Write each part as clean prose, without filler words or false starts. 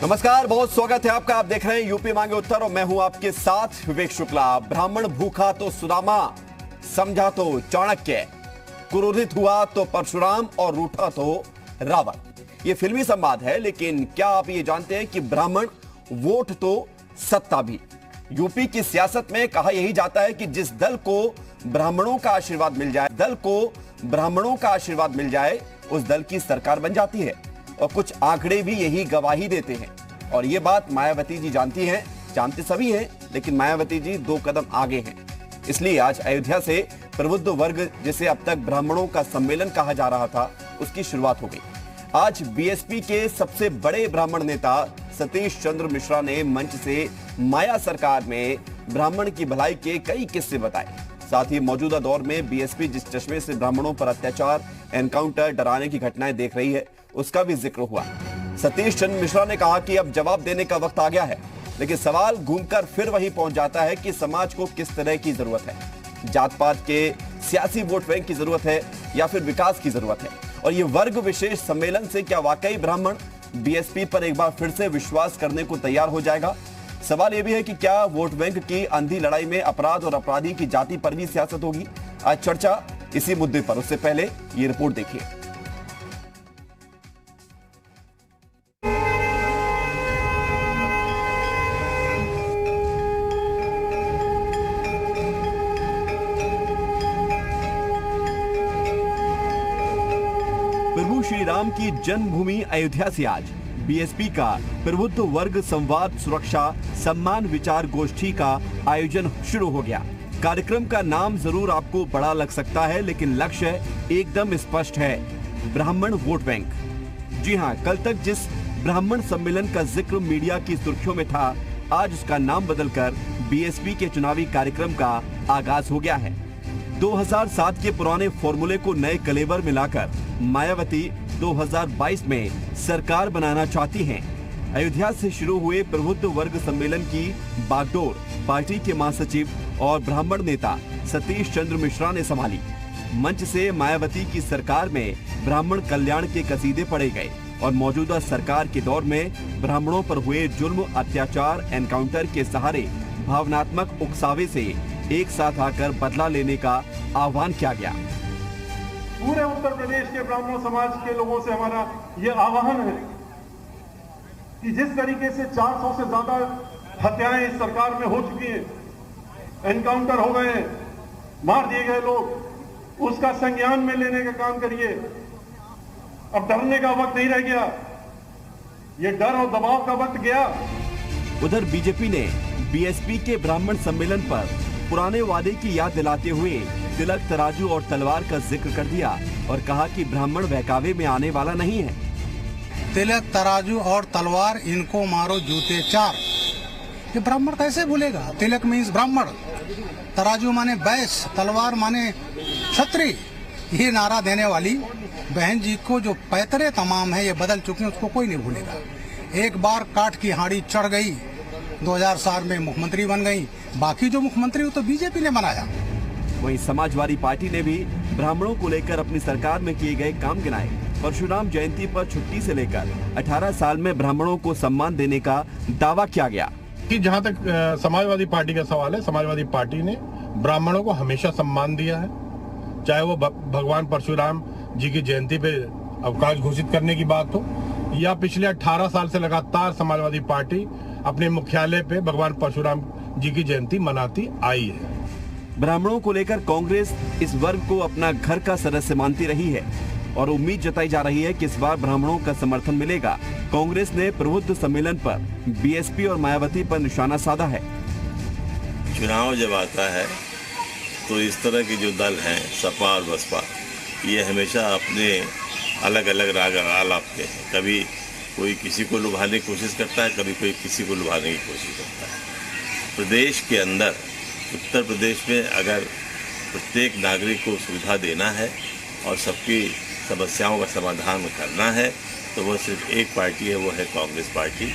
नमस्कार, बहुत स्वागत है आपका। आप देख रहे हैं यूपी मांगे उत्तर और मैं हूं आपके साथ विवेक शुक्ला। ब्राह्मण भूखा तो सुदामा, समझा तो चाणक्य, क्रोधित हुआ तो परशुराम और रूठा तो रावण। ये फिल्मी संवाद है, लेकिन क्या आप ये जानते हैं कि ब्राह्मण वोट तो सत्ता भी। यूपी की सियासत में कहा यही जाता है कि जिस दल को ब्राह्मणों का आशीर्वाद मिल जाए, उस दल की सरकार बन जाती है। और कुछ आंकड़े भी यही गवाही देते हैं। और ये बात मायावती जी जानती हैं, जानते सभी हैं, लेकिन मायावती जी 2 कदम आगे हैं। इसलिए आज अयोध्या से प्रबुद्ध वर्ग, जिसे अब तक ब्राह्मणों का सम्मेलन कहा जा रहा था, उसकी शुरुआत हो गई। आज बीएसपी के सबसे बड़े ब्राह्मण नेता सतीश चंद्र मिश्रा ने मंच से माया सरकार में ब्राह्मण की भलाई के कई किस्से बताए। साथ ही मौजूदा दौर में बीएसपी जिस चश्मे से ब्राह्मणों पर अत्याचार, एनकाउंटर, डराने की घटनाएं देख रही है, उसका भी जिक्र हुआ। सतीश चंद्र मिश्रा ने कहा कि अब जवाब देने का वक्त आ गया है, लेकिन सवाल घूमकर फिर वही पहुंच जाता है कि समाज को किस तरह की जरूरत है। जात पात के सियासी वोट बैंक की जरूरत है या फिर विकास की जरूरत है। और ये वर्ग विशेष सम्मेलन से क्या वाकई ब्राह्मण बीएसपी पर एक बार फिर से विश्वास करने को तैयार हो जाएगा? सवाल यह भी है कि क्या वोट बैंक की अंधी लड़ाई में अपराध और अपराधी की जाति पर भी सियासत होगी? आज चर्चा इसी मुद्दे पर। उससे पहले ये रिपोर्ट देखिए। प्रभु श्री राम की जन्मभूमि अयोध्या से आज बीएसपी का प्रबुद्ध वर्ग संवाद सुरक्षा सम्मान विचार गोष्ठी का आयोजन शुरू हो गया। कार्यक्रम का नाम जरूर आपको बड़ा लग सकता है, लेकिन लक्ष्य एकदम स्पष्ट है, ब्राह्मण वोट बैंक। जी हां, कल तक जिस ब्राह्मण सम्मेलन का जिक्र मीडिया की सुर्खियों में था, आज उसका नाम बदलकर बीएसपी के चुनावी कार्यक्रम का आगाज हो गया है। 2007 के पुराने फॉर्मूले को नए कलेवर मिलाकर मायावती 2022 में सरकार बनाना चाहती हैं। अयोध्या से शुरू हुए प्रबुद्ध वर्ग सम्मेलन की बागडोर पार्टी के महासचिव और ब्राह्मण नेता सतीश चंद्र मिश्रा ने संभाली। मंच से मायावती की सरकार में ब्राह्मण कल्याण के कसीदे पढ़े गए और मौजूदा सरकार के दौर में ब्राह्मणों पर हुए जुल्म, अत्याचार, एनकाउंटर के सहारे भावनात्मक उकसावे से एक साथ आकर बदला लेने का आह्वान किया गया। पूरे उत्तर प्रदेश के ब्राह्मण समाज के लोगों से हमारा यह आह्वान है कि जिस तरीके से 400 से ज्यादा हत्याएं इस सरकार में हो चुकी हैं, एनकाउंटर हो गए हैं, मार दिए गए लोग, उसका संज्ञान में लेने का काम करिए। अब डरने का वक्त नहीं रह गया, ये डर और दबाव का वक्त गया। उधर बीजेपी ने बीएसपी के ब्राह्मण सम्मेलन पर पुराने वादे की याद दिलाते हुए तिलक, तराजू और तलवार का जिक्र कर दिया और कहा कि ब्राह्मण बहकावे में आने वाला नहीं है। तिलक, तराजू और तलवार, इनको मारो जूते 4। ये ब्राह्मण कैसे भूलेगा? तिलक मीन्स ब्राह्मण, तराजू माने बैस, तलवार माने क्षत्रिय। ये नारा देने वाली बहन जी को जो पैतरे तमाम है ये बदल चुके हैं, उसको कोई नहीं भूलेगा। एक बार काठ की हांडी चढ़ गई, 2007 में मुख्यमंत्री बन गई, बाकी जो मुख्यमंत्री वो तो बीजेपी ने बनाया। वहीं समाजवादी पार्टी ने भी ब्राह्मणों को लेकर अपनी सरकार में किए गए काम गिनाए। परशुराम जयंती पर छुट्टी से लेकर 18 साल में ब्राह्मणों को सम्मान देने का दावा किया गया। कि जहां तक समाजवादी पार्टी का सवाल है, समाजवादी पार्टी ने ब्राह्मणों को हमेशा सम्मान दिया है, चाहे वो भगवान परशुराम जी की जयंती पे अवकाश घोषित करने की बात हो या पिछले 18 साल से लगातार समाजवादी पार्टी अपने मुख्यालय पे भगवान परशुराम जी की जयंती मनाती आई है। ब्राह्मणों को लेकर कांग्रेस इस वर्ग को अपना घर का सदस्य मानती रही है और उम्मीद जताई जा रही है कि इस बार ब्राह्मणों का समर्थन मिलेगा। कांग्रेस ने प्रबुद्ध सम्मेलन पर बीएसपी और मायावती पर निशाना साधा है। चुनाव जब आता है तो इस तरह के जो दल हैं, सपा और बसपा, ये हमेशा अपने अलग अलग राग आलापते हैं। कभी कोई किसी को लुभाने की कोशिश करता है, कभी कोई किसी को लुभाने की कोशिश करता है। प्रदेश के अंदर, उत्तर प्रदेश में अगर प्रत्येक नागरिक को सुविधा देना है और सबकी समस्याओं का समाधान करना है तो वो सिर्फ एक पार्टी है, वो है कांग्रेस पार्टी।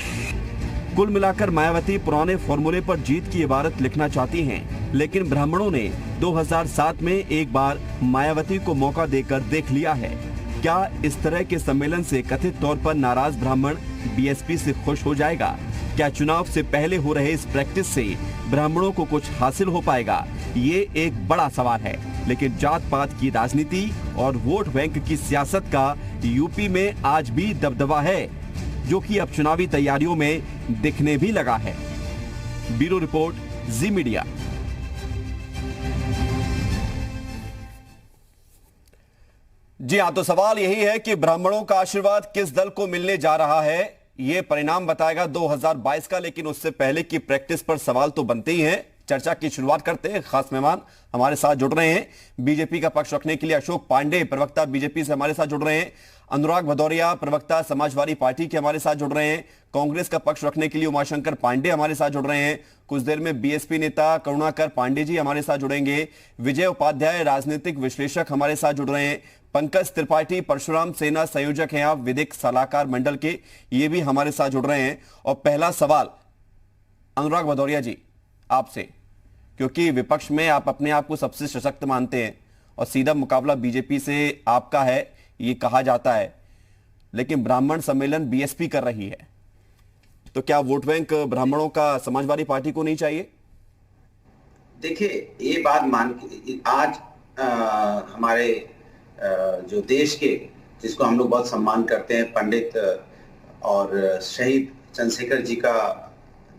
कुल मिलाकर मायावती पुराने फॉर्मूले पर जीत की इबारत लिखना चाहती हैं, लेकिन ब्राह्मणों ने 2007 में एक बार मायावती को मौका देकर देख लिया है। क्या इस तरह के सम्मेलन से कथित तौर पर नाराज ब्राह्मण बीएसपी से खुश हो जाएगा? क्या चुनाव से पहले हो रहे इस प्रैक्टिस से ब्राह्मणों को कुछ हासिल हो पाएगा? ये एक बड़ा सवाल है। लेकिन जात पात की राजनीति और वोट बैंक की सियासत का यूपी में आज भी दबदबा है, जो कि अब चुनावी तैयारियों में दिखने भी लगा है। ब्यूरो रिपोर्ट, जी मीडिया। जी हाँ, तो सवाल यही है कि ब्राह्मणों का आशीर्वाद किस दल को मिलने जा रहा है, ये परिणाम बताएगा 2022 का। लेकिन उससे पहले की प्रैक्टिस पर सवाल तो बनते ही हैं। चर्चा की शुरुआत करते हैं। खास मेहमान हमारे साथ जुड़ रहे हैं बीजेपी का पक्ष रखने के लिए। अशोक पांडे, प्रवक्ता बीजेपी से हमारे साथ जुड़ रहे हैं। अनुराग भदौरिया, प्रवक्ता समाजवादी पार्टी के हमारे साथ जुड़ रहे हैं। कांग्रेस का पक्ष रखने के लिए उमाशंकर पांडे हमारे साथ जुड़ रहे हैं। कुछ देर में बीएसपी नेता करुणाकर पांडे जी हमारे साथ जुड़ेंगे। विजय उपाध्याय, राजनीतिक विश्लेषक हमारे साथ जुड़ रहे हैं। पंकज त्रिपाठी, परशुराम सेना संयोजक हैं आप, विधिक सलाहकार मंडल के, ये भी हमारे साथ जुड़ रहे हैं। और पहला सवाल अनुराग भदौरिया जी आपसे, क्योंकि विपक्ष में आप अपने आप को सबसे सशक्त मानते हैं और सीधा मुकाबला बीजेपी से आपका है, ये कहा जाता है। लेकिन ब्राह्मण सम्मेलन बीएसपी कर रही है, तो क्या वोट बैंक ब्राह्मणों का समाजवादी पार्टी को नहीं चाहिए? देखिए, ये बात मान के आज हमारे जो देश के, जिसको हम लोग बहुत सम्मान करते हैं, पंडित और शहीद चंद्रशेखर जी का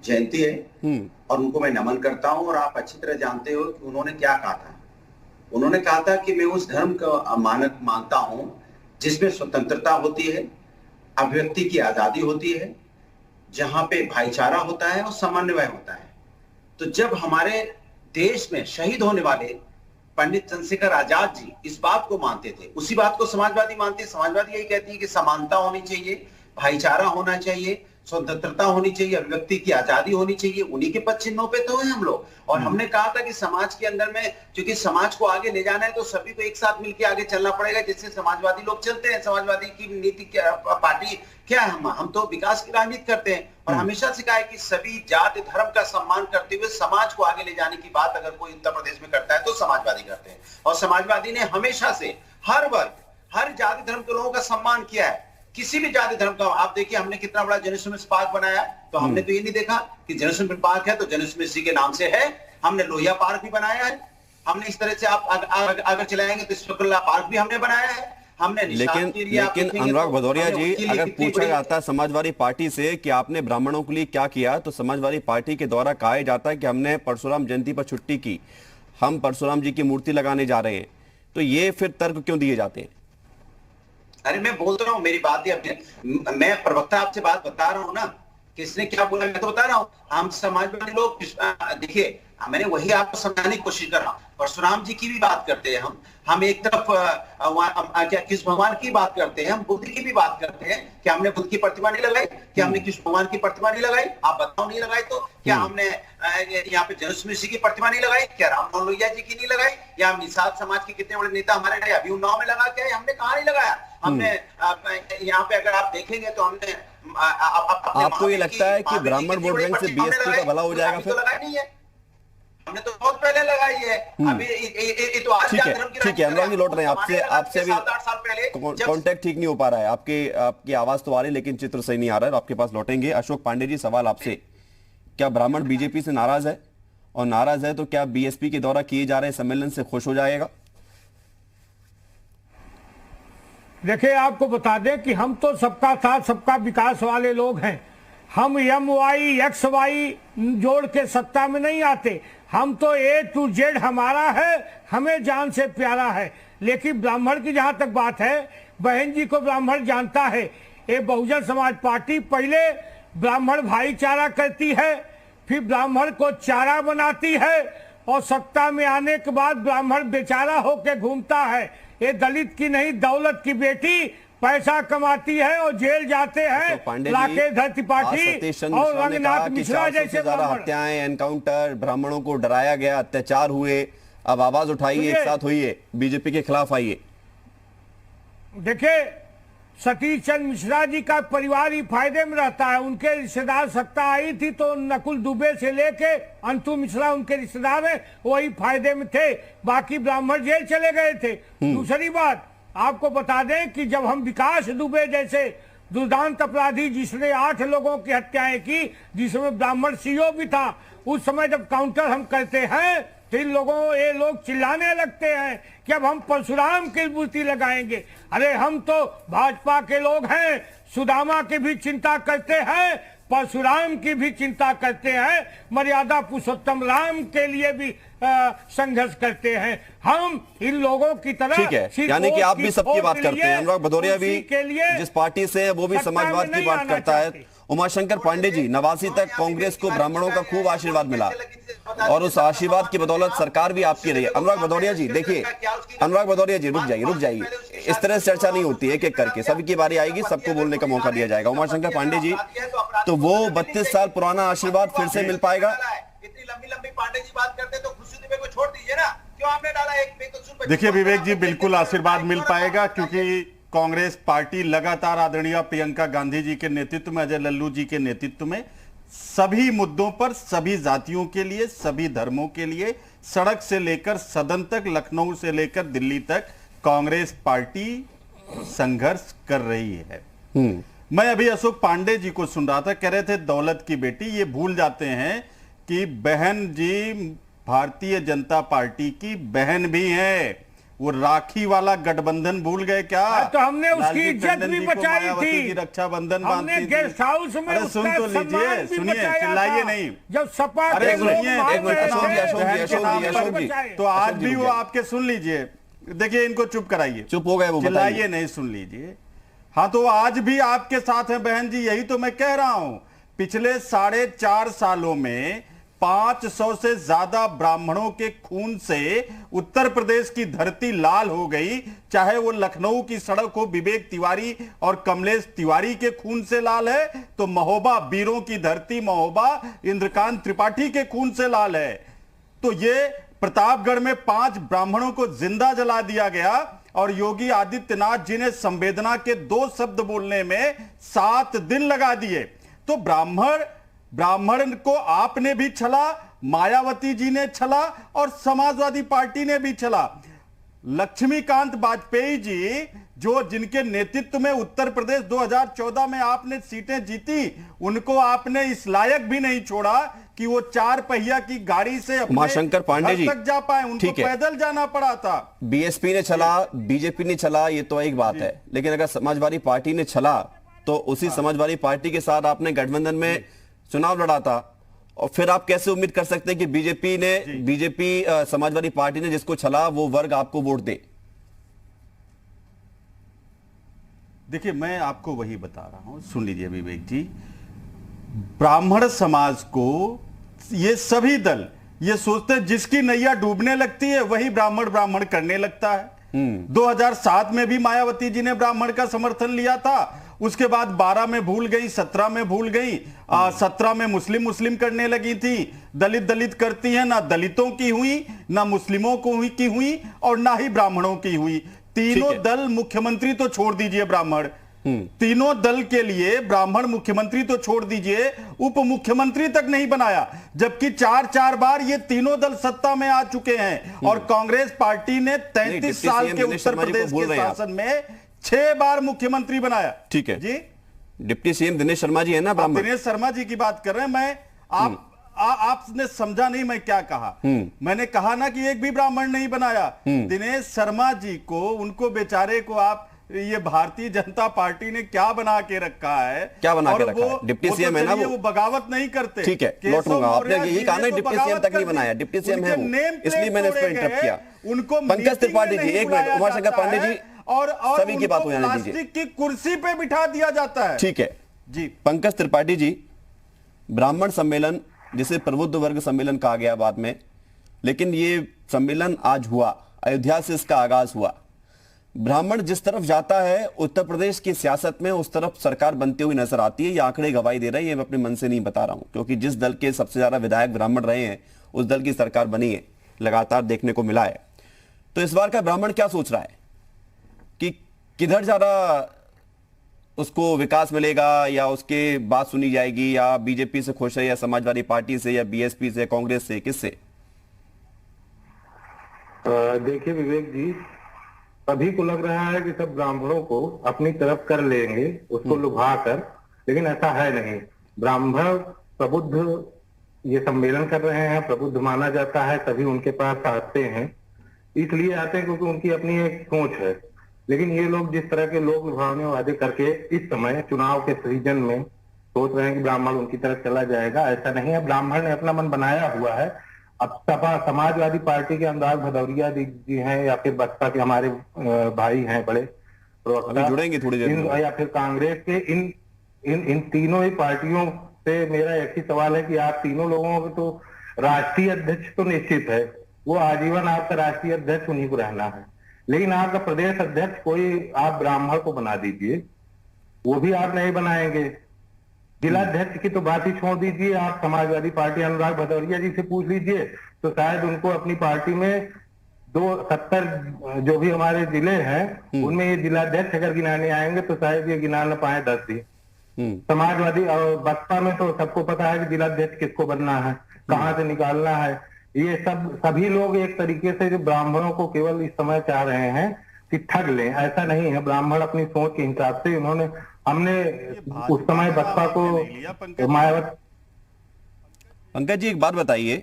जयंती है और उनको मैं नमन करता हूं। और आप अच्छी तरह जानते हो कि उन्होंने क्या कहा था। उन्होंने कहा था कि मैं उस धर्म का मानक मानता हूं जिसमें स्वतंत्रता होती है, अभिव्यक्ति की आजादी होती है, जहां पे भाईचारा होता है और समन्वय होता है। तो जब हमारे देश में शहीद होने वाले पंडित चंद्रशेखर आजाद जी इस बात को मानते थे, उसी बात को समाजवादी मानते हैं। समाजवादी यही कहती है कि समानता होनी चाहिए, भाईचारा होना चाहिए, स्वतंत्रता होनी चाहिए, अभिव्यक्ति की आजादी होनी चाहिए। उन्हीं के पद चिन्हों पे तो है हम लोग। और हमने कहा था कि समाज के अंदर में, क्योंकि समाज को आगे ले जाना है तो सभी को एक साथ मिलकर आगे चलना पड़ेगा, जिससे समाजवादी लोग चलते हैं। समाजवादी की नीति क्या, पार्टी क्या है? हम तो विकास की राजनीति करते हैं और हमेशा से कहा है कि सभी जाति धर्म का सम्मान करते हुए समाज को आगे ले जाने की बात अगर कोई उत्तर प्रदेश में करता है तो समाजवादी करते हैं। और समाजवादी ने हमेशा से हर वर्ग, हर जाति धर्म के लोगों का सम्मान किया है। किसी भी जाति धर्म का आप देखिए, हमने कितना बड़ा जनसुमिस पार्क बनाया, तो हमने तो ये नहीं देखा कि जनसुमिस पार्क है तो जनसुमिस जी के नाम से है। हमने लोहिया पार्क भी बनाया है। हमने इस तरह से आप अगर चलाएंगे तो शुक्ला पार्क भी हमने बनाया है। हमने लेकिन अनुराग भदौरिया जी, अगर पूछा जाता है समाजवादी पार्टी से कि आपने ब्राह्मणों के लिए क्या किया, तो समाजवादी पार्टी के द्वारा कहा जाता है कि हमने परशुराम जयंती पर छुट्टी की, हम परशुराम जी की मूर्ति लगाने जा रहे हैं। तो ये फिर तर्क क्यों दिए जाते हैं? अरे मैं बोल तो रहा हूँ, मेरी बात ही मैं प्रवक्ता आपसे बात बता रहा हूँ ना, किसने क्या बोला मैं तो बता रहा हूँ। हम समाजवादी लोग देखिए, मैंने वही आपको समझाने की कोशिश कर रहा हूँ। परशुराम जी की भी बात करते हैं हम एक तरफ क्या किस भगवान की बात करते हैं, हम बुद्ध की भी बात करते हैं। क्या हमने बुद्ध की प्रतिमा नहीं लगाई? क्या हमने कृष्ण भगवान की प्रतिमा नहीं लगाई? आप बताओ, नहीं लगाई तो? क्या हमने यहाँ पे जनसुमिस जी की प्रतिमा नहीं लगाई? क्या राम लोहिया जी की नहीं लगाई? या हम निषाद समाज के कितने बड़े नेता हमारे रहे, अभी उन्नाव में लगा के हमने कहा नहीं लगाया? हमने यहाँ पे अगर आप देखेंगे तो हमने आपको ये लगता है कि ब्राह्मण वोट बैंक से बीएसपी का भला हो जाएगा? फिर लगाई नहीं है, हमने तो बहुत पहले लगाई है। अभी ये तो आज ठीक है अनुराग जी, लौट रहे हैं आपसे अभी 7-8 साल पहले कांटेक्ट ठीक नहीं हो पा रहा है। आपकी आवाज तो आ रही है लेकिन चित्र सही नहीं आ रहा है। आपके पास लौटेंगे। अशोक पांडे जी, सवाल आपसे, क्या ब्राह्मण बीजेपी से नाराज है? और नाराज है तो क्या बीएसपी के द्वारा किए जा रहे सम्मेलन से खुश हो जाएगा? देखिए, आपको बता दें कि हम तो सबका साथ सबका विकास वाले लोग हैं। हम MY XY जोड़ के सत्ता में नहीं आते। हम तो A to Z हमारा है, हमें जान से प्यारा है। लेकिन ब्राह्मण की जहां तक बात है, बहन जी को ब्राह्मण जानता है। ये बहुजन समाज पार्टी पहले ब्राह्मण भाईचारा करती है, फिर ब्राह्मण को चारा बनाती है और सत्ता में आने के बाद ब्राह्मण बेचारा होकर घूमता है। ये दलित की नहीं, दौलत की बेटी पैसा कमाती है और जेल जाते हैं। राकेश त्रिपाठी और रंगनाथ मिश्रा जैसे हत्याएं, एनकाउंटर, ब्राह्मणों को डराया गया, अत्याचार हुए। अब आवाज उठाइए, एक साथ होइए, बीजेपी के खिलाफ आइए। देखिए, सतीश चंद्र मिश्रा जी का परिवार ही फायदे में रहता है। उनके रिश्तेदार सत्ता आई थी तो नकुल दुबे से लेके अंतु मिश्रा उनके रिश्तेदार हैं, वही फायदे में थे। बाकी ब्राह्मण जेल चले गए थे। दूसरी बात, आपको बता दें कि जब हम विकास दुबे जैसे दुर्दांत अपराधी जिसने 8 लोगों की हत्याएं की, जिसमें ब्राह्मण सीओ भी था, उस समय जब काउंटर हम करते हैं तो ये लोग चिल्लाने लगते हैं कि अब हम परशुराम की मूर्ति लगाएंगे। अरे हम तो भाजपा के लोग हैं, सुदामा की भी चिंता करते हैं, परशुराम की भी चिंता करते हैं, मर्यादा पुरुषोत्तम राम के लिए भी संघर्ष करते हैं। हम इन लोगों की तरह ठीक है, यानी कि आप भी सबकी बात करते हैं। अनुराग भदौरिया भी जिस पार्टी से है वो भी समाजवाद की बात करता है। उमाशंकर पांडे जी, 89 तक कांग्रेस को ब्राह्मणों का खूब आशीर्वाद मिला और उस आशीर्वाद की बदौलत सरकार भी आपकी रही है। अनुराग भदौरिया जी देखिए, अनुराग भदौरिया जी रुक जाइए, इस तरह से चर्चा नहीं होती है एक एक करके, सभी की बारी आएगी, सबको बोलने का मौका दिया जाएगा। उमाशंकर पांडे जी, तो वो 32 साल पुराना आशीर्वाद फिर से मिल पाएगा? इतनी लंबी पांडे जी बात करते तो खुशी दुबे को छोड़ दीजिए ना, क्यों आपने डाला एक बेकसूर? देखिए विवेक जी, बिल्कुल आशीर्वाद मिल पाएगा, क्योंकि कांग्रेस पार्टी लगातार आदरणीय प्रियंका गांधी जी के नेतृत्व में, अजय लल्लू जी के नेतृत्व में सभी मुद्दों पर, सभी जातियों के लिए, सभी धर्मों के लिए, सड़क से लेकर सदन तक, लखनऊ से लेकर दिल्ली तक कांग्रेस पार्टी संघर्ष कर रही है। मैं अभी अशोक पांडे जी को सुन रहा था, कह रहे थे दौलत की बेटी, ये भूल जाते हैं कि बहन जी भारतीय जनता पार्टी की बहन भी है। वो राखी वाला गठबंधन भूल गए क्या? तो हमने उसकी इज्जत भी बचाई थी, रक्षाबंधन हमने गेस्ट हाउस में उसका सुन तो लीजिए, सुनिए, चिल्लाइए नहीं। जब सपा अरे सुनिए, अशोक जी, तो आज भी वो आपके सुन लीजिए, देखिए इनको चुप कराइए, चुप हो गए वो, चिल्लाइए नहीं, सुन लीजिए। हाँ, तो आज भी आपके साथ है बहन जी, यही तो मैं कह रहा हूं। पिछले 4.5 सालों में 500 से ज्यादा ब्राह्मणों के खून से उत्तर प्रदेश की धरती लाल हो गई, चाहे वो लखनऊ की सड़क हो विवेक तिवारी और कमलेश तिवारी के खून से लाल है, तो महोबा, वीरों की धरती महोबा इंद्रकांत त्रिपाठी के खून से लाल है। तो ये प्रतापगढ़ में 5 ब्राह्मणों को जिंदा जला दिया गया और योगी आदित्यनाथ जी ने संवेदना के 2 शब्द बोलने में 7 दिन लगा दिए। तो ब्राह्मण को आपने भी छला, मायावती जी ने छला और समाजवादी पार्टी ने भी छला। लक्ष्मीकांत वाजपेयी जी, जो जिनके नेतृत्व में उत्तर प्रदेश 2014 में आपने सीटें जीती, उनको आपने इस लायक भी नहीं छोड़ा कि वो 4 पहिया की गाड़ी से उमाशंकर पांडे जी तक जा पाए, उनको पैदल जाना पड़ा था। बीएसपी ने छला, बीजेपी ने छला, ये तो एक बात है, लेकिन अगर समाजवादी पार्टी ने छला तो उसी समाजवादी पार्टी के साथ आपने गठबंधन में चुनाव लड़ा था, और फिर आप कैसे उम्मीद कर सकते हैं कि बीजेपी समाजवादी पार्टी ने जिसको छला वो वर्ग आपको वोट दे? देखिए, मैं आपको वही बता रहा हूं, सुन लीजिए विवेक जी। ब्राह्मण समाज को ये सभी दल ये सोचते हैं जिसकी नैया डूबने लगती है वही ब्राह्मण करने लगता है। 2007 में भी मायावती जी ने ब्राह्मण का समर्थन लिया था, उसके बाद 12 में भूल गई, 17 में भूल गई, 17 में मुस्लिम करने लगी थी। दलित करती है, ना दलितों की हुई, ना मुस्लिमों को की हुई और ना ही ब्राह्मणों की हुई। तीनों दल, मुख्यमंत्री तो छोड़ दीजिए ब्राह्मण, तीनों दल के लिए ब्राह्मण मुख्यमंत्री तो छोड़ दीजिए, उप मुख्यमंत्री तक नहीं बनाया, जबकि 4 बार ये तीनों दल सत्ता में आ चुके हैं। और कांग्रेस पार्टी ने 33 साल के उत्तर प्रदेश के शासन में 6 बार मुख्यमंत्री बनाया। ठीक है जी, डिप्टी सीएम दिनेश शर्मा जी है ना ब्राह्मण? दिनेश शर्मा जी की बात कर रहे हैं। मैं आपने समझा नहीं मैं क्या कहा। मैंने कहा ना कि एक भी ब्राह्मण नहीं बनाया। दिनेश शर्मा जी को, उनको बेचारे को आप, ये भारतीय जनता पार्टी ने क्या बना के रखा है? क्या बना के रखा है? डिप्टी सीएम है ना वो बगावत नहीं करते। ठीक है, लौटूंगा। आपने यही कहा ना डिप्टी सीएम तक नहीं बनाया, डिप्टी सीएम है वो, इसलिए मैंने इसको इंटरप्ट किया। उनको पंकज त्रिपाठी जी, एक मिनट, उमाशंकर पांडे जी, और सभी की बात हो जाने दीजिए। प्लास्टिक की कुर्सी पे बिठा दिया जाता है। ठीक है जी। पंकज त्रिपाठी जी, ब्राह्मण सम्मेलन जिसे प्रबुद्ध वर्ग सम्मेलन कहा गया बाद में, लेकिन ये सम्मेलन आज हुआ, अयोध्या से इसका आगाज हुआ। ब्राह्मण जिस तरफ जाता है उत्तर प्रदेश की सियासत में, उस तरफ सरकार बनती हुई नजर आती है। ये आंकड़े गवाही दे रहे हैं, ये मैं अपने मन से नहीं बता रहा हूं, क्योंकि जिस दल के सबसे ज्यादा विधायक ब्राह्मण रहे हैं उस दल की सरकार बनी है, लगातार देखने को मिला है। तो इस बार का ब्राह्मण क्या सोच रहा है कि किधर ज्यादा उसको विकास मिलेगा, या उसके बात सुनी जाएगी, या बीजेपी से खुश है, या समाजवादी पार्टी से, या बीएसपी से, कांग्रेस से, किससे? देखिए विवेक जी, सभी को लग रहा है कि सब ब्राह्मणों को अपनी तरफ कर लेंगे, उसको लुभा कर, लेकिन ऐसा है नहीं। ब्राह्मण प्रबुद्ध ये सम्मेलन कर रहे हैं, प्रबुद्ध माना जाता है, सभी उनके पास आते हैं, इसलिए आते हैं क्योंकि उनकी अपनी एक सोच है। लेकिन ये लोग जिस तरह के लोग लुभावने वादे करके इस समय चुनाव के सीजन में सोच रहे हैं कि ब्राह्मण उनकी तरफ चला जाएगा, ऐसा नहीं है। ब्राह्मण ने अपना मन बनाया हुआ है। अब सपा समाजवादी पार्टी के अनुराग भदौरिया जी हैं या फिर बसपा के हमारे भाई हैं बड़े प्रवक्ता, जुड़ेंगे थोड़ी देर में, या फिर कांग्रेस के, इन तीनों ही पार्टियों से मेरा एक ही सवाल है कि आप तीनों लोगों को तो राष्ट्रीय अध्यक्ष तो निश्चित है, वो आजीवन आपका राष्ट्रीय अध्यक्ष उन्हीं को रहना है, लेकिन आपका प्रदेश अध्यक्ष कोई आप ब्राह्मण को बना दीजिए, वो भी आप नहीं बनाएंगे। जिलाध्यक्ष की तो बात ही छोड़ दीजिए, आप समाजवादी पार्टी अनुराग भदौरिया जी से पूछ लीजिए तो शायद उनको अपनी पार्टी में 270 जो भी हमारे जिले हैं उनमें ये जिलाध्यक्ष अगर गिनाने आएंगे तो शायद ये गिना न पाए 10 भी। समाजवादी और बसपा में तो सबको पता है कि जिलाध्यक्ष किसको बनना है, कहाँ से निकालना है। ये सभी लोग एक तरीके से जो ब्राह्मणों को केवल इस समय चाह रहे हैं कि ठग लें, ऐसा नहीं है। ब्राह्मण अपनी सोच के हिसाब से हमने उस समय बसपा को मायावती। पंकज जी एक बात बताइए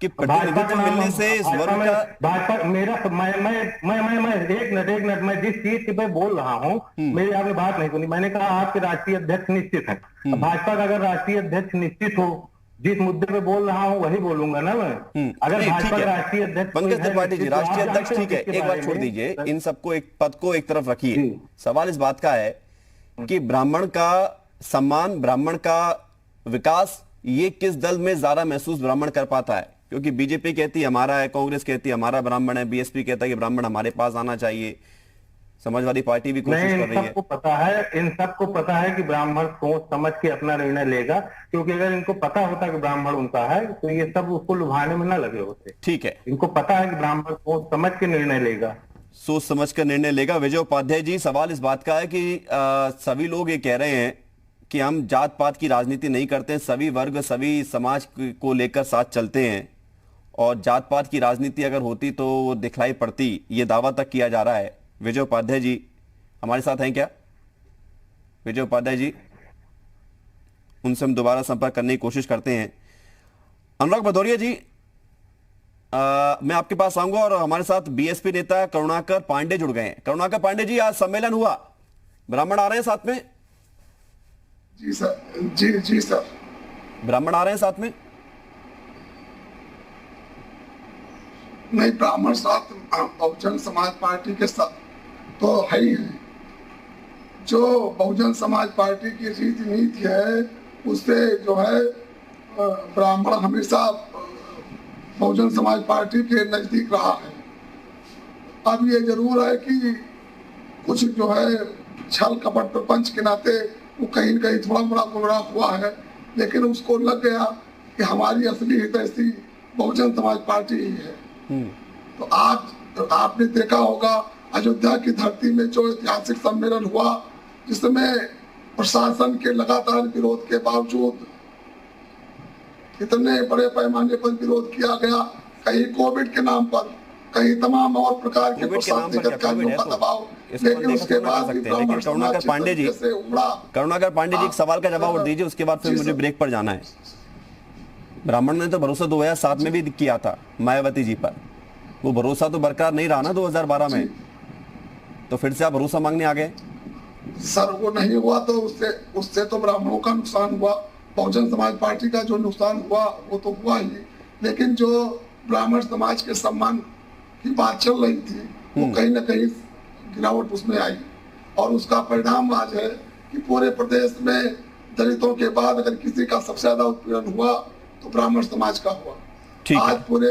कि प्रतिनिधित्व मिलने से इस वर्ग का भाजपा मेरा मैं एक मिनट मैं जिस चीज पे बोल रहा हूँ मेरी आपने बात नहीं सुनी। मैंने कहा आपके राष्ट्रीय अध्यक्ष निश्चित है। भाजपा का अगर राष्ट्रीय अध्यक्ष निश्चित हो, जिस मुद्दे पे बोल रहा हूँ वही बोलूंगा ना मैं। अगर भाजपा का राष्ट्रीय अध्यक्ष पंकज त्रिपाठी जी राष्ट्रीय अध्यक्ष ठीक है, एक बात छोड़ दीजिए, इन सबको एक पद को एक तरफ रखिए। सवाल इस बात का है कि ब्राह्मण का सम्मान, ब्राह्मण का विकास ये किस दल में ज्यादा महसूस ब्राह्मण कर पाता है? क्योंकि बीजेपी कहती है हमारा है, कांग्रेस कहती है हमारा ब्राह्मण है, बीएसपी कहता है कि ब्राह्मण हमारे पास आना चाहिए, समाजवादी पार्टी भी कोशिश कर रही है। सबको पता है, इन सबको पता है कि ब्राह्मण सोच समझ के अपना निर्णय लेगा, क्योंकि अगर इनको पता होता कि ब्राह्मण उनका है तो ये सब उसको लुभाने में न लगे होते। ठीक है, इनको पता है कि ब्राह्मण सोच समझ के निर्णय लेगा, सोच समझ कर निर्णय लेगा। विजय उपाध्याय जी सवाल इस बात का है कि सभी लोग ये कह रहे हैं कि हम जात पात की राजनीति नहीं करते हैं, सभी वर्ग सभी समाज को लेकर साथ चलते हैं, और जात पात की राजनीति अगर होती तो वो दिखलाई पड़ती, ये दावा तक किया जा रहा है। विजय उपाध्याय जी हमारे साथ हैं क्या? विजय उपाध्याय जी, उनसे हम दोबारा संपर्क करने की कोशिश करते हैं। अनुराग भदौरिया जी, मैं आपके पास आऊंगा और हमारे साथ बीएसपी नेता करुणाकर पांडे जुड़ गए हैं। करुणाकर पांडे जी, आज सम्मेलन हुआ, ब्राह्मण आ रहे हैं साथ में? जी सर, जी सर, ब्राह्मण आ रहे हैं साथ में? नहीं, ब्राह्मण साथ बहुजन समाज पार्टी के साथ तो है ही है। जो बहुजन समाज पार्टी की रीति नीति है उससे जो है ब्राह्मण हमेशा बहुजन समाज पार्टी के नजदीक रहा है। अब ये जरूर है कि कुछ जो है छल कपट प्रपंच के नाते वो कहीं न कहीं थोड़ा बड़ा गुमराह हुआ है, लेकिन उसको लग गया कि हमारी असली हितैषी बहुजन समाज पार्टी ही है। तो आज आपने देखा होगा अयोध्या की धरती में जो ऐतिहासिक सम्मेलन हुआ, जिसमें प्रशासन के लगातार विरोध के बावजूद इतने बड़े पैमाने पर विरोध किया गया, कहीं कोविड के नाम पर, कहीं तमाम और प्रकार के प्रशासनिक कार्यों का दबाव, लेकिन उसके बाद भी करुणाकर पांडे जी, करुणाकर पांडे जी एक सवाल का जवाब और दीजिए, उसके बाद फिर मुझे ब्रेक पर जाना है। ब्राह्मण ने तो भरोसा 2007 में भी किया था मायावती जी पर, वो भरोसा तो बरकरार नहीं रहा ना 2012 में, तो फिर से आप भरोसा मांगने आ गए? सर वो नहीं हुआ तो उससे तो ब्राह्मणों का नुकसान हुआ, बहुजन समाज पार्टी का जो नुकसान हुआ वो तो हुआ ही, लेकिन जो ब्राह्मण समाज के सम्मान की बात चल रही थी वो कहीं ना कहीं गिरावट उसमें आई, और उसका परिणाम आज है कि पूरे प्रदेश में दलितों के बाद अगर किसी का सबसे ज्यादा उत्पीड़न हुआ तो ब्राह्मण समाज का हुआ। आज पूरे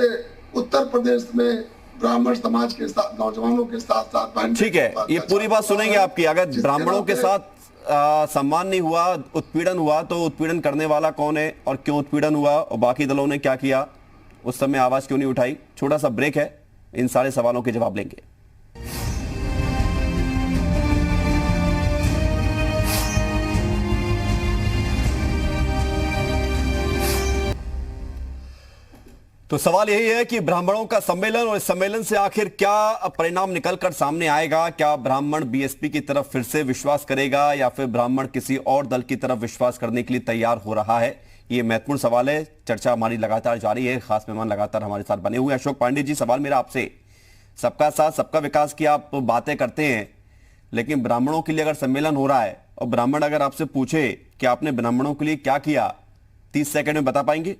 उत्तर प्रदेश में ब्राह्मण समाज के साथ, नौजवानों के साथ साथ, ठीक है, ये पूरी बात सुनेंगे आपकी। अगर ब्राह्मणों के साथ सम्मान नहीं हुआ, उत्पीड़न हुआ, तो उत्पीड़न करने वाला कौन है और क्यों उत्पीड़न हुआ और बाकी दलों ने क्या किया, उस समय आवाज क्यों नहीं उठाई? छोटा सा ब्रेक है, इन सारे सवालों के जवाब लेंगे। तो सवाल यही है कि ब्राह्मणों का सम्मेलन और इस सम्मेलन से आखिर क्या परिणाम निकलकर सामने आएगा। क्या ब्राह्मण बीएसपी की तरफ फिर से विश्वास करेगा या फिर ब्राह्मण किसी और दल की तरफ विश्वास करने के लिए तैयार हो रहा है, ये महत्वपूर्ण सवाल है। चर्चा हमारी लगातार जारी है, खास मेहमान लगातार हमारे साथ बने हुए हैं। अशोक पांडे जी, सवाल मेरा आपसे, सबका साथ सबका विकास की आप बातें करते हैं, लेकिन ब्राह्मणों के लिए अगर सम्मेलन हो रहा है और ब्राह्मण अगर आपसे पूछे कि आपने ब्राह्मणों के लिए क्या किया, 30 सेकंड में बता पाएंगे?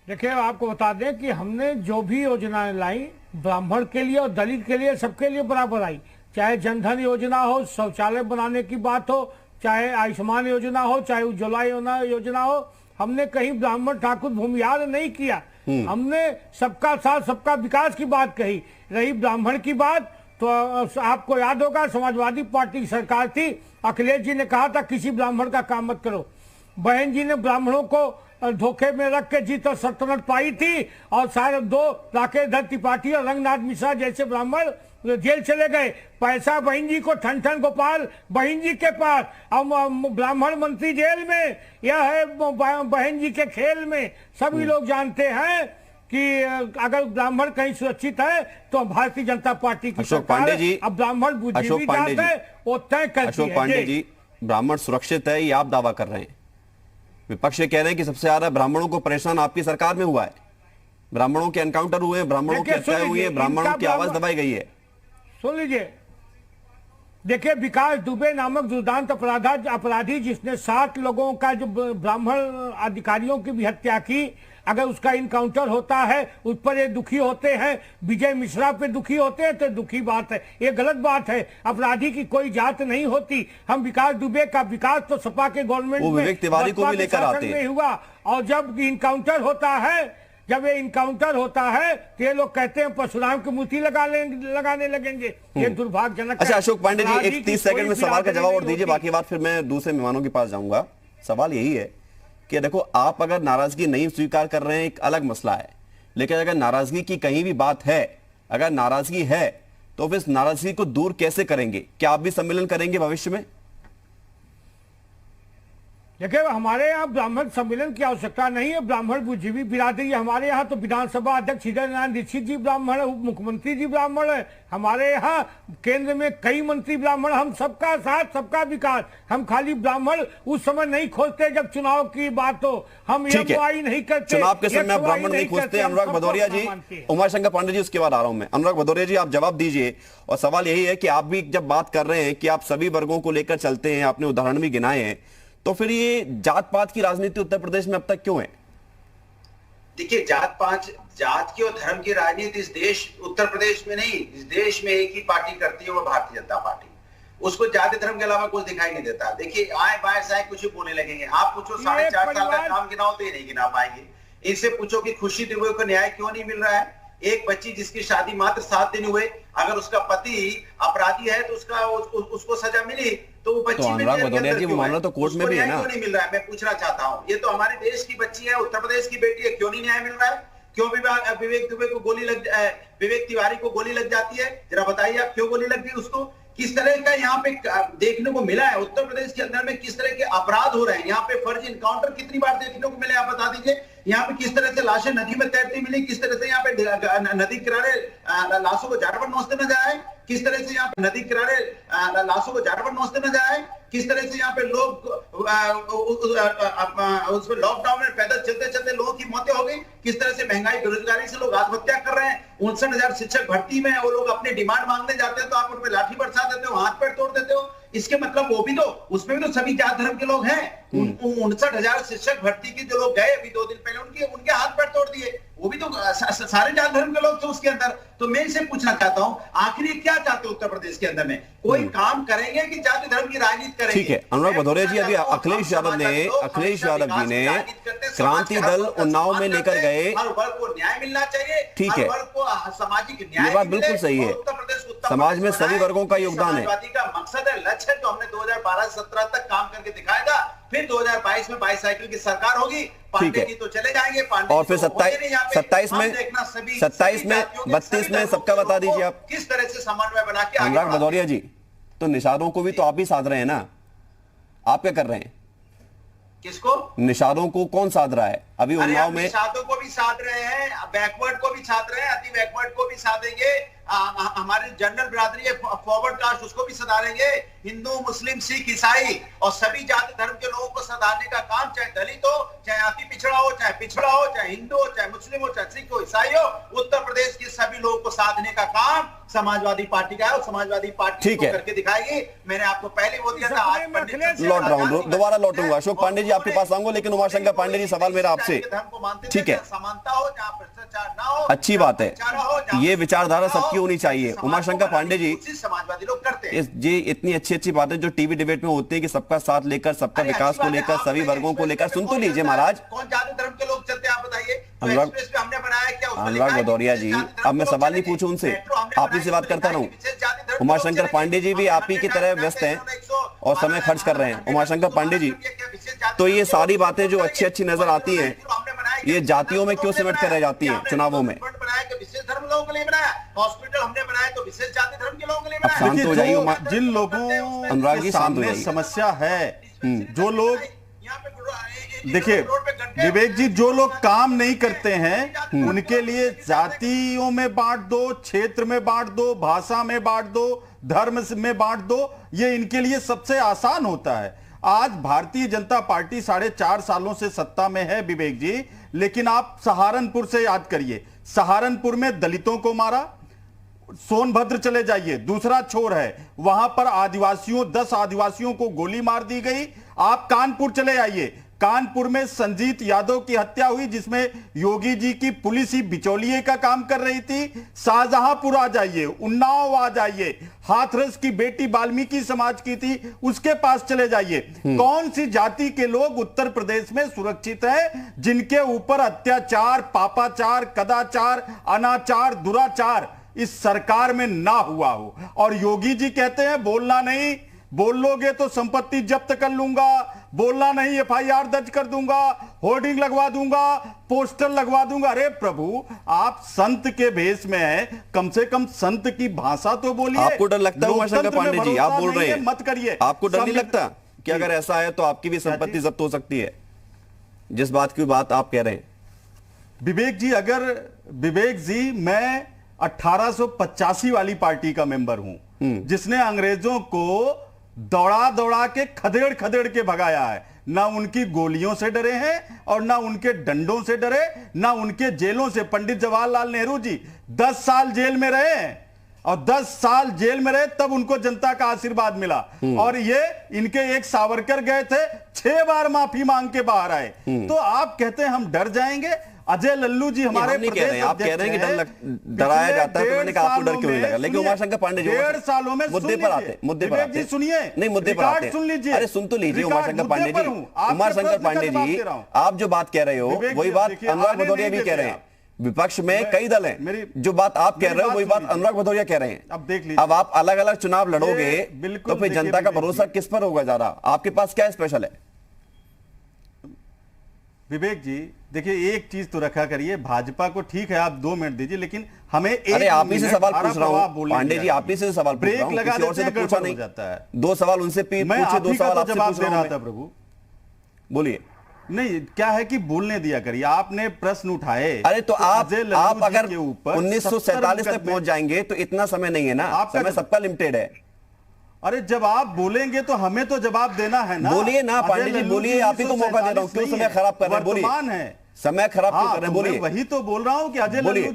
देखिए, आपको बता दें कि हमने जो भी योजनाएं लाई ब्राह्मण के लिए और दलित के लिए, सबके लिए बराबर आई। चाहे जनधन योजना हो, शौचालय बनाने की बात हो, चाहे आयुष्मान योजना हो, चाहे उज्ज्वला योजना हो, हमने कहीं ब्राह्मण ठाकुर भूमिहार नहीं किया। हमने सबका साथ सबका विकास की बात कही। रही ब्राह्मण की बात, तो आपको याद होगा समाजवादी पार्टी की सरकार थी, अखिलेश जी ने कहा था किसी ब्राह्मण का काम मत करो। बहन जी ने ब्राह्मणों को धोखे में रख के जीत और सल्तनत पाई थी, और शायद 2 राकेश दत्त त्रिपाठी और रंगनाथ मिश्रा जैसे ब्राह्मण जेल चले गए। पैसा बहन जी को, ठन ठन गोपाल बहन जी के पास, अब ब्राह्मण मंत्री जेल में, यह है बहन जी के खेल में। सभी लोग जानते हैं कि अगर ब्राह्मण कहीं सुरक्षित है तो भारतीय जनता पार्टी की अशोक पांडे जी, अब ब्राह्मण बुद्धिजीवी जात है वो तय करती है। अशोक पांडे जी, ब्राह्मण सुरक्षित है ये आप दावा कर रहे हैं, विपक्ष ये कह रहे हैं कि सबसे ज्यादा ब्राह्मणों को परेशान आपकी सरकार में हुआ है, ब्राह्मणों के एनकाउंटर हुए हैं, ब्राह्मणों की हत्याएं हुई है, ब्राह्मणों की आवाज दबाई गई है। सुन लीजिए, देखिए, विकास दुबे नामक दुर्दांत अपराधी जिसने 60 लोगों का जो ब्राह्मण अधिकारियों की भी हत्या की, अगर उसका इनकाउंटर होता है उस पर ये दुखी होते हैं, विजय मिश्रा पे दुखी होते हैं, तो दुखी बात है, ये गलत बात है। अपराधी की कोई जात नहीं होती। हम विकास दुबे का विकास तो सपा के गवर्नमेंट में, विवेक तिवारी को भी लेकर आते हैं हुआ, और जब इनकाउंटर होता है, जब ये इनकाउंटर होता है तो ये लोग कहते हैं परशुराम की मूर्ति लगाने लगेंगे। ये दुर्भाग्यजनक। अच्छा अशोक पांडे जी, एक 30 सेकंड में सवाल का जवाब और दीजिए, बाकी बात फिर मैं दूसरे मेहमानों के पास जाऊंगा। सवाल यही है कि देखो, आप अगर नाराजगी नहीं स्वीकार कर रहे हैं एक अलग मसला है, लेकिन अगर नाराजगी की कहीं भी बात है, अगर नाराजगी है तो फिर नाराजगी को दूर कैसे करेंगे? क्या आप भी सम्मेलन करेंगे भविष्य में? देखिए, हमारे यहाँ ब्राह्मण सम्मेलन की आवश्यकता नहीं है। ब्राह्मण बुद्धिजीवी बिरादरी, हमारे यहाँ तो विधानसभा अध्यक्ष हृदय नारायण दीक्षित जी ब्राह्मण है, उप मुख्यमंत्री जी ब्राह्मण है, हमारे यहाँ केंद्र में कई मंत्री ब्राह्मण। हम सबका साथ सबका विकास। हम खाली ब्राह्मण उस समय नहीं खोजते जब चुनाव की बात हो, हम यमुआई नहीं करते, चुनाव के समय आप ब्राह्मण नहीं खोजते। अनुराग भदौरिया जी, उमाशंकर पांडे जी, उसके बाद आ रहा हूं मैं। अनुराग भदौरिया जी, आप जवाब दीजिए। और सवाल यही है कि आप भी जब बात कर रहे हैं कि आप सभी वर्गों को लेकर चलते हैं, आपने उदाहरण भी गिनाए हैं, तो फिर ये जात पात की राजनीति उत्तर प्रदेश में अब तक क्यों है? देखिए, जात की और धर्म की राजनीति इस देश, उत्तर प्रदेश में नहीं, इस देश में एक ही पार्टी करती है, वो भारतीय जनता पार्टी। उसको जाति धर्म के अलावा कुछ दिखाई नहीं देता। देखिए, आए बाएं साए कुछ भी बोलने लगेंगे। आप पूछो 4.5 साल का काम गिनाओ तो ये नहीं गिना पाएंगे। इनसे पूछो कि खुशी दुबे को न्याय क्यों नहीं मिल रहा है। एक बच्ची जिसकी शादी मात्र 7 दिन हुए, अगर उसका पति अपराधी है तो उसको सजा मिली, तो वो बच्ची अनुराग भदौरिया जी, वो मामला तो कोर्ट में भी है ना। क्यों नहीं मिल रहा है, मैं पूछना चाहता हूँ। ये तो हमारे देश की बच्ची है, उत्तर प्रदेश की बेटी है, क्यों नहीं न्याय मिल रहा है? क्यों विवेक दुबे को विवेक तिवारी को गोली लग जाती है? जरा बताइए आप, क्यों गोली लग गई उसको? किस तरह का यहाँ पे देखने को मिला है? उत्तर प्रदेश के अंदर में किस तरह के अपराध हो रहे हैं? यहाँ पे फर्जी इनकाउंटर कितनी बार देखने को मिले, आप बता दीजिए। यहाँ पे किस तरह से लाशें नदी में तैरती मिली, किस तरह से यहाँ पे नदी किनारे लाशों को झाड़ पर नोचते नजर आए, किस तरह से यहाँ पे नदी किनारे लाशों को झाड़ पर नोचते नजर आए, किस तरह से यहाँ पे लोग उसमें लॉकडाउन में पैदल चलते चलते लोगों की मौतें हो गई, किस तरह से महंगाई बेरोजगारी से लोग आत्महत्या कर रहे हैं। 59,000 शिक्षक भर्ती में वो लोग अपनी डिमांड मांगने जाते हैं तो आप उन पर लाठी बरसा देते हो, हाथ पैर तोड़ देते हो। इसके मतलब वो भी तो, उसमें भी तो सभी जात धर्म के लोग हैं। 59,000 शिक्षक भर्ती के जो लोग गए अभी 2 दिन पहले, उनके हाथ पैर तोड़ दिए, वो भी तो सारे जात धर्म के लोग थे उसके अंदर। तो मैं इसे पूछना चाहता हूँ, आखिर क्या चाहते हो उत्तर प्रदेश के अंदर में? कोई काम करेंगे कि जाति धर्म की राजनीति करेंगे? ठीक है अनुराग भदौरिया जी, अभी अखिलेश यादव जी ने क्रांति दल उन्नाव में लेकर गए। हर वर्ग को न्याय मिलना चाहिए, ठीक है, सामाजिक न्याय, ये बात बिल्कुल सही है। समाज में सभी वर्गों का योगदान है। का मकसद है, लक्ष्य है, जो हमने 2012-17 तक काम करके दिखाया था। फिर 2022 में बाईसाइकिल की सरकार होगी, पांडे जी तो चले जाएंगे, और फिर 27 में 32 में सबका बता दीजिए आप किस तरह से समन्वय बना के। अनुराग भदौरिया जी, तो निषादों को भी तो आप ही साध रहे हैं ना, आप क्या कर रहे हैं? किसको? निषादों को कौन साध रहा है? अभी उन्नाव में छात्रों को भी साध रहे हैं, बैकवर्ड को भी साध रहे हैं, अति बैकवर्ड को भी साधेंगे, हमारी जनरल बिरादरी है फॉरवर्ड कास्ट उसको भी सधारेंगे, हिंदू मुस्लिम सिख ईसाई और सभी जाति धर्म के लोगों को सधारने का काम, चाहे दलित हो, चाहे अति पिछड़ा हो, चाहे हिंदू हो, चाहे मुस्लिम हो, चाहे सिख हो, ईसाई हो, उत्तर प्रदेश के सभी लोगों को साधने का काम समाजवादी पार्टी का है और समाजवादी पार्टी को करके दिखाएगी। मैंने आपको पहले वो दिया था, आज लौट रहा हूँ, दोबारा लौटूंगा। अशोक पांडे जी आपके पास आऊंगा, लेकिन उमाशंकर पांडे जी सवाल मेरा आपसे, ठीक है, समानता हो, जहाँ भ्रष्टाचार ना हो, अच्छी बात है, ये विचारधारा सबकी होनी चाहिए। उमाशंकर पांडे जी, समाजवादी लोग करते हैं ये इतनी अच्छी अच्छी बातें जो टीवी डिबेट में होती है कि सबका साथ लेकर, सबका विकास को लेकर, सभी वर्गों को लेकर, सुन तो लीजिए महाराज। कौन जाति धर्म के लोग चलते हैं आप बताइए? अनुराग भदौरिया जी, अब मैं सवाल नहीं पूछूं उनसे, आप ही से बात करता रहूं। उमाशंकर पांडे जी भी आप ही की तरह व्यस्त हैं और समय खर्च कर रहे हैं। उमाशंकर पांडे जी, तो ये सारी बातें जो अच्छी अच्छी नजर आती हैं, ये जातियों में क्यों सिमट कर रह जाती हैं चुनावों में? विशेष धर्म लोगों के लिए बनाया, हॉस्पिटल हमने बनाया तो विशेष जाति धर्म के लोगों के लिए बनाया। शांत हो जाइए जिन लोगों अनुराग जी, शांत हो जाइए। समस्या है, जो लोग देखिए विवेक जी, जो लोग काम नहीं करते हैं उनके लिए जातियों में बांट दो, क्षेत्र में बांट दो, भाषा में बांट दो, धर्म में बांट दो, ये इनके लिए सबसे आसान होता है। आज भारतीय जनता पार्टी 4.5 सालों से सत्ता में है विवेक जी, लेकिन आप सहारनपुर से याद करिए, सहारनपुर में दलितों को मारा, सोनभद्र चले जाइए, दूसरा छोर है, वहां पर आदिवासियों 10 आदिवासियों को गोली मार दी गई। आप कानपुर चले आइए, कानपुर में संजीत यादव की हत्या हुई, जिसमें योगी जी की पुलिस ही बिचौलिए का काम कर रही थी। शाहजहांपुर आ जाइए, उन्नाव आ जाइए, हाथरस की बेटी वाल्मीकि समाज की थी, उसके पास चले जाइए। कौन सी जाति के लोग उत्तर प्रदेश में सुरक्षित हैं जिनके ऊपर अत्याचार, पापाचार, कदाचार, अनाचार, दुराचार इस सरकार में ना हुआ हो? और योगी जी कहते हैं बोलना नहीं, बोलोगे तो संपत्ति जब्त कर लूंगा, बोलना नहीं FIR दर्ज कर दूंगा, होर्डिंग लगवा दूंगा, पोस्टर लगवा दूंगा। अरे प्रभु, आप संत के भेष में हैं, कम से कम संत की भाषा तो बोलिए। आपको डर लगता है उमाशंकर पांडे जी, आप बोल रहे हैं, मत करिए। आपको डर नहीं लगता कि अगर ऐसा है तो आपकी भी संपत्ति जब्त हो सकती है, जिस बात की बात आप कह रहे हैं? विवेक जी, अगर विवेक जी, मैं 1885 वाली पार्टी का मेंबर हूं, जिसने अंग्रेजों को दौड़ा दौड़ा के खदेड़ खदेड़ के भगाया है। ना उनकी गोलियों से डरे हैं और ना उनके डंडों से डरे, ना उनके जेलों से। पंडित जवाहरलाल नेहरू जी 10 साल जेल में रहे हैं, और 10 साल जेल में रहे तब उनको जनता का आशीर्वाद मिला। और ये इनके एक सावरकर गए थे, 6 बार माफी मांग के बाहर आए। तो आप कहते हैं हम डर जाएंगे? अजय लल्लू जी हमारे प्रदेश आप कह रहे हैं कि डराया जाता है, तो मैंने कहा आपको डर क्यों नहीं लगा? लेकिन उमाशंकर पांडे जी 1.5 सालों में मुद्दे पर आते, सुनिए, नहीं मुद्दे पर आते, सुन लीजिए, अरे सुन तो लीजिए उमाशंकर पांडे जी। उमाशंकर पांडे जी, आप जो बात कह रहे हो वही बात अनुराग भदौरिया भी कह रहे हैं। विपक्ष में कई दल हैं, जो बात आप कह रहे हो वही बात अनुराग भदौरिया कह रहे हैं। अब देख लीजिए, अब आप अलग अलग चुनाव लड़ोगे तो फिर जनता का भरोसा किस पर होगा ज्यादा? आपके पास क्या स्पेशल है? विवेक जी देखिए, एक चीज तो रखा करिए, भाजपा को ठीक है आप 2 मिनट दीजिए, लेकिन हमें अरे आप ही से सवाल पूछ रहा हूं पांडे जी, आप ही से सवाल पूछ रहा हूं, किसी और से तो पूछा नहीं जाता है। 2 सवाल उनसे पूछे, 2 सवाल आपसे पूछ रहा था। प्रभु बोलिए। नहीं, क्या है कि बोलने दिया करिए, आपने प्रश्न उठाए। अरे तो आप अगर 1947 तक पहुंच जाएंगे तो इतना समय नहीं है ना, समय सबका लिमिटेड है। अरे जब आप बोलेंगे तो हमें तो जवाब देना है ना। बोलिए ना पांडे जी, बोलिए, आप ही को मौका दे रहा हूं, क्यों समय खराब कर रहे हैं? बोलिए, समय खराब क्यों कर रहे हैं? बोलिए। वही तो बोल रहा हूं कि अजय लल्लू